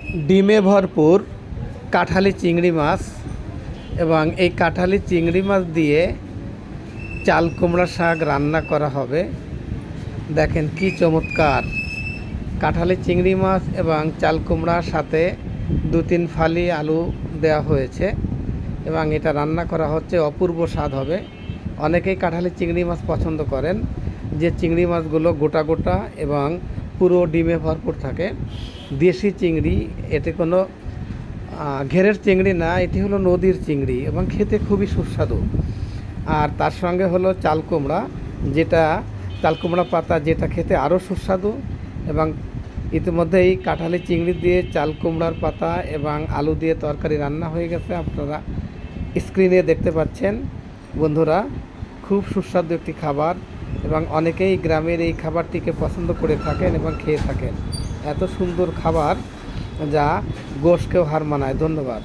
ডিমে ভরপুর কাঁঠালি চিংড়ি মাছ এবং এই কাঁঠালি চিংড়ি মাছ দিয়ে চাল কুমড়া শাক রান্না করা হবে। দেখেন কি চমৎকার! কাঁঠালি চিংড়ি মাছ এবং চাল কুমড়ার সাথে 2-3 ফালি আলু দেওয়া হয়েছে এবং এটা রান্না করা হচ্ছে, অপূর্ব স্বাদ হবে। অনেকেই কাঁঠালি চিংড়ি মাছ পছন্দ করেন, যে চিংড়ি মাছগুলো গোটা গোটা এবং পুরো ডিমে ভরপুর থাকে। দেশি চিংড়ি, এটি কোনো ঘেরের চিংড়ি না, এটি হলো নদীর চিংড়ি এবং খেতে খুবই সুস্বাদু। আর তার সঙ্গে হলো চাল কুমড়া, যেটা চাল কুমড়া পাতা, যেটা খেতে আরও সুস্বাদু। এবং ইতিমধ্যেই কাঁঠালি চিংড়ি দিয়ে চাল কুমড়ার পাতা এবং আলু দিয়ে তরকারি রান্না হয়ে গেছে, আপনারা স্ক্রিনে দেখতে পাচ্ছেন। বন্ধুরা, খুব সুস্বাদু একটি খাবার এবং অনেকেই গ্রামের এই খাবারটিকে পছন্দ করে থাকেন এবং খেয়ে থাকেন। এত সুন্দর খাবার যা গোশকেও হার মানায়। ধন্যবাদ।